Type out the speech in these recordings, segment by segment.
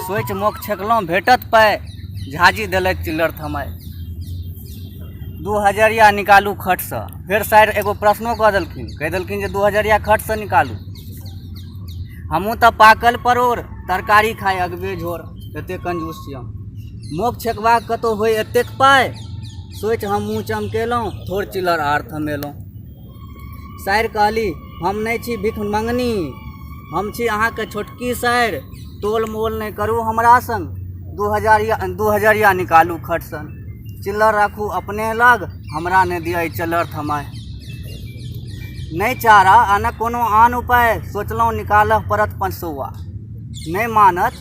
सोच मोक छेकलहुँ भेटत पाय, झाजी देलथि चिल्लर थमाय। 2000 निकालू खटसँ। फेर साइड एगो प्रश्नो कह देलखिन, कहि देलखिन जे 2000 खटसँ निकालू। हमहूँ तऽ पाकल परोर, तरकारी खाइ अगबे झोर, एतेक कंजूस छी हम। मोक छेकबाक कतहु होय एतेक पाय, सोचि हम मुँह चमकेलहुँ, थोड़ चिल्लर आर थमेलहुँ। साइर कहली, हम नहि छी भिख मंगनी, हम छी अहाँके छोटकी साइर, तोल मोल नहि करू हमरा संग, 2000 निकालू खट सन। चिल्लर राखू अपने लग, हमरा नहि दिअ चिल्लर थमाय। नहि चारा आ न कोनो आन उपाय, सोचलहुँ निकालऽ पड़त 500। नहि मानत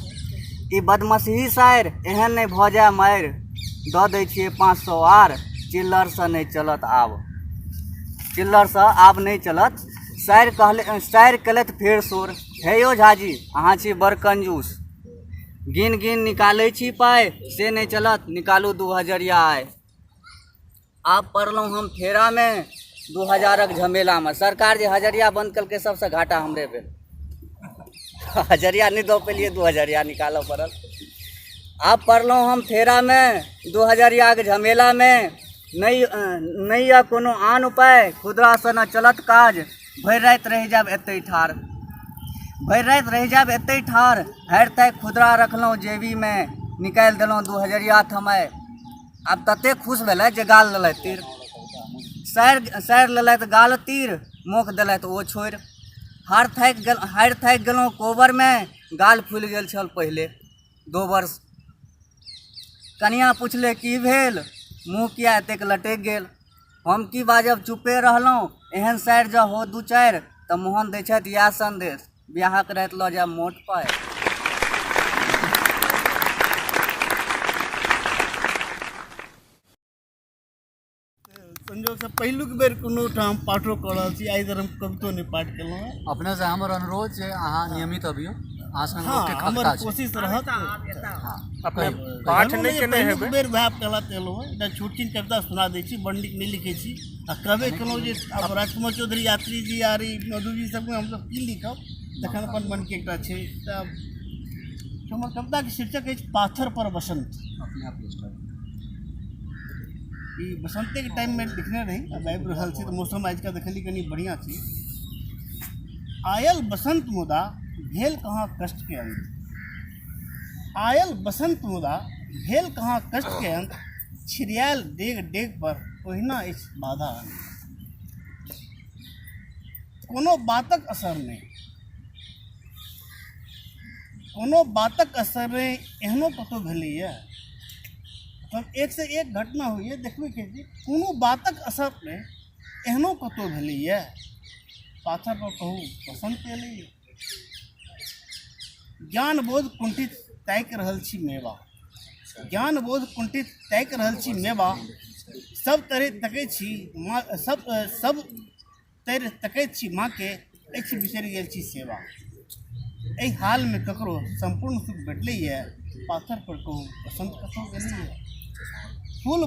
ई बदमसीही साइर, एहन नहि भऽ जाय मारि, दऽ दै छियै 500 आर, चिल्लरसँ नहि चलत आब। चिल्लरसँ आब नहि चलत। साइर केलथि फेर शोर, हे यौ झाजी अहाँ छी बड़ कंजूस, गिन गिन निकालै छी पाय, से नहि चलत निकालू 2000 आय। आब पड़लहुँ हम फेरामे 2000क झमेलामे। सरकार जे हजरिया बंद केलकै सबसँ घाटा हमरे भेल। हजरिया नहि दऽ पेलियै, 2000 निकालऽ पड़ल। आब पड़लहुँ हम फेरामे 2000के झमेलामे, नहि यऽ कोनो आन उपाय, खुदरासँ न चलत काज, भरि राति रहि जायब एतै ठाढ़। भरि राति रहि जायब एतै ठाढ़, हारि ताकि खुदरा रखलहुँ जेबीमे, निकालि देलहुँ 2000 थमाय। आब ततेक खुश भेलथि जे गाल लेलथि तीर। साइर लेलथि गाल तीर, मोख देलथि ओ छोड़ि। हारि थाकि गेलहुँ कोबरमे, गाल फुलि गेल छल पहिले 2 वर्ष। कनियाँ पुछले की भेल, मुँह किया एतेक लटकि गेल। हम की बाजब चुपे रहलहुँ, एहन साइर जँ हो 2-4 तऽ मोहन दै छथि इएह संदेश, बियाहक राति लऽ जायब मोट पाय। संजोग से पहिलुक बेर कोनो ठाम पाठो कऽ रहल छी, आइ धरि हम कवितो नहि पाठ केलहुँ हैं। अपने से हमर अनुरोध जे अहाँ नियमित अबियौ, अहाँ संग हाँ, लोकके हमर खगता छै। कोशिश रहत। अपने पाठ नहीं केने हेबै, बेर भाव कहला तेलहुँ हैं, एकटा छोट छीन कविता सुना दै छी, बड़ नीक नहि लिखै छी। आ कहबे केलहुँ जे आब राजकुमार चौधरी यात्री जी आर मधु जी सबके हमसब की लिखब, तखन अपन मनके एकटा छै। हमर कविताके शीर्षक अछि पाथर पर बसंत। अपने आप लिस्ट करू। ई बसंते के टाइम में लिखने रही, अब आबि रहल छै तऽ मौसम आज का देखली कनी बढ़िया छै। आयल बसंत मुदा भेल कहाँ कष्ट के अंत, आयल बसंत मुदा भेल कहाँ कष्ट के अंत, छिड़ियाल डेग डेग पर ओहिना अछि बाधा अंत। कोनो बातक असर नहीं, कोनो बातक असर नहीं, एहनो कतौ भेलैया। तब एक से एक घटना हुई है, देखबे के कोनो बातक असर में एहनो कतौ भेलैया, पाथर पर कहू बसंत एलैया। ज्ञान बोध कुंठित ताकि रहल छी मेवा, ज्ञान बोध कुंठित ताकि रहल छी मेवा, सब तरह तकै छी माँ, सब तरह तकै छी माँ के, अछि बिसरि गेल छी सेवा। एहि हाल में ककरो संपूर्ण सुख भेटलैया, पाथर पर कहू बसंत कतौ गेलैया। फूल